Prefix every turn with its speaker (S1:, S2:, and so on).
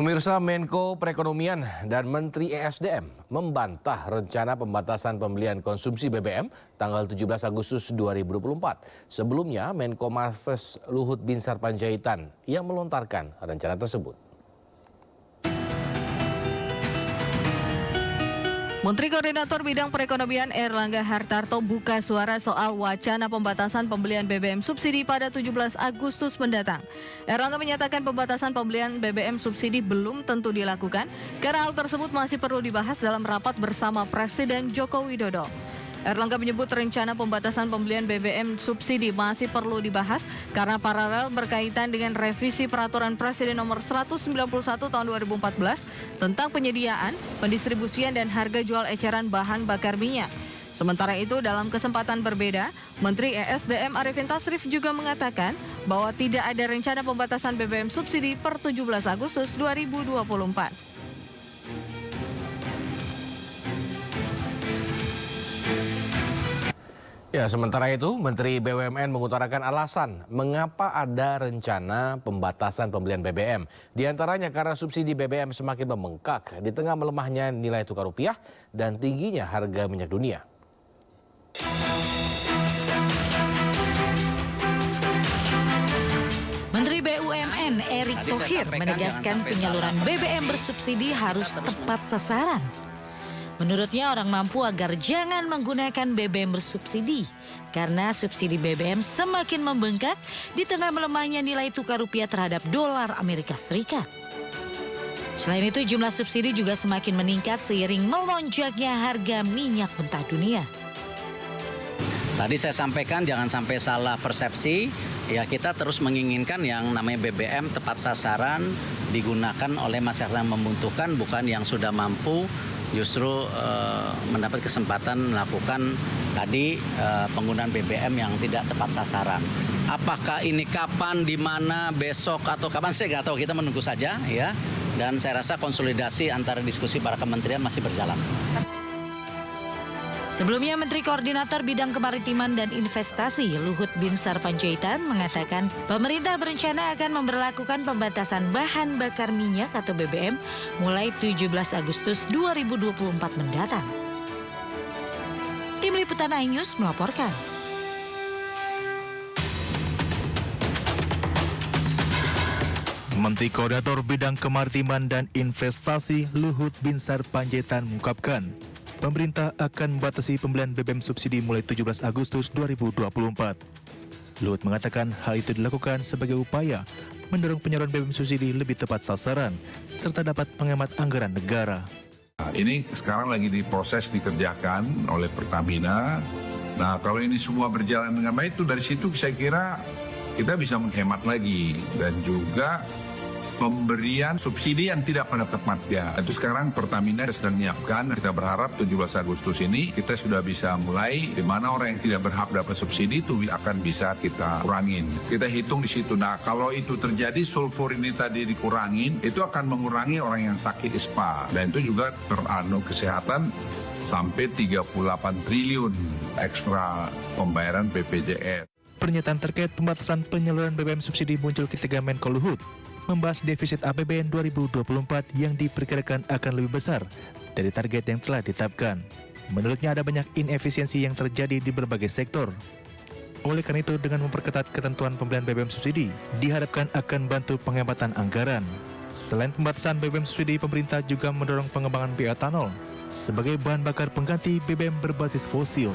S1: Pemirsa, Menko Perekonomian dan Menteri ESDM membantah rencana pembatasan pembelian konsumsi BBM tanggal 17 Agustus 2024. Sebelumnya, Menko Marves Luhut Binsar Panjaitan yang melontarkan rencana tersebut.
S2: Menteri Koordinator Bidang Perekonomian Erlangga Hartarto buka suara soal wacana pembatasan pembelian BBM subsidi pada 17 Agustus mendatang. Erlangga menyatakan pembatasan pembelian BBM subsidi belum tentu dilakukan karena hal tersebut masih perlu dibahas dalam rapat bersama Presiden Joko Widodo. Erlangga menyebut rencana pembatasan pembelian BBM subsidi masih perlu dibahas karena paralel berkaitan dengan revisi Peraturan Presiden Nomor 191 Tahun 2014 tentang penyediaan, pendistribusian dan harga jual eceran bahan bakar minyak. Sementara itu, dalam kesempatan berbeda, Menteri ESDM Arifin Tasrif juga mengatakan bahwa tidak ada rencana pembatasan BBM subsidi per 17 Agustus 2024.
S1: Ya, sementara itu, Menteri BUMN mengutarakan alasan mengapa ada rencana pembatasan pembelian BBM. Di antaranya karena subsidi BBM semakin membengkak di tengah melemahnya nilai tukar rupiah dan tingginya harga minyak dunia.
S3: Menteri BUMN Erick Thohir menegaskan penyaluran BBM bersubsidi harus tepat sasaran. Menurutnya orang mampu agar jangan menggunakan BBM bersubsidi karena subsidi BBM semakin membengkak di tengah melemahnya nilai tukar rupiah terhadap dolar Amerika Serikat. Selain itu jumlah subsidi juga semakin meningkat seiring melonjaknya harga minyak mentah dunia.
S4: Tadi saya sampaikan jangan sampai salah persepsi, ya kita terus menginginkan yang namanya BBM tepat sasaran digunakan oleh masyarakat yang membutuhkan bukan yang sudah mampu justru mendapat kesempatan melakukan tadi penggunaan BBM yang tidak tepat sasaran. Apakah ini kapan, di mana, besok atau kapan saya nggak tahu, kita menunggu saja ya. Dan saya rasa konsolidasi antara diskusi para kementerian masih berjalan.
S3: Sebelumnya Menteri Koordinator Bidang Kemaritiman dan Investasi Luhut Binsar Panjaitan mengatakan pemerintah berencana akan memberlakukan pembatasan bahan bakar minyak atau BBM mulai 17 Agustus 2024 mendatang. Tim Liputan iNews melaporkan.
S5: Menteri Koordinator Bidang Kemaritiman dan Investasi Luhut Binsar Panjaitan mengungkapkan pemerintah akan membatasi pembelian BBM subsidi mulai 17 Agustus 2024. Luhut mengatakan hal itu dilakukan sebagai upaya mendorong penyaluran BBM subsidi lebih tepat sasaran serta dapat menghemat anggaran negara.
S6: Ini sekarang lagi diproses dikerjakan oleh Pertamina. Nah, kalau ini semua berjalan dengan baik, itu dari situ saya kira kita bisa menghemat lagi dan juga pemberian subsidi yang tidak pada tempatnya. Itu sekarang Pertamina sedang menyiapkan. Kita berharap 17 Agustus ini kita sudah bisa mulai di mana orang yang tidak berhak dapat subsidi itu akan bisa kita kurangin. Kita hitung di situ. Nah, kalau itu terjadi sulfur ini tadi dikurangin, itu akan mengurangi orang yang sakit ISPA. Dan itu juga kesehatan sampai 38 triliun ekstra pembayaran BPJS.
S5: Pernyataan terkait pembatasan penyaluran BBM subsidi muncul ketika Menko Luhut membahas defisit APBN 2024 yang diperkirakan akan lebih besar dari target yang telah ditetapkan. Menurutnya ada banyak inefisiensi yang terjadi di berbagai sektor. Oleh karena itu, dengan memperketat ketentuan pembelian BBM subsidi, diharapkan akan bantu penghematan anggaran. Selain pembatasan BBM subsidi, pemerintah juga mendorong pengembangan bioetanol sebagai bahan bakar pengganti BBM berbasis fosil.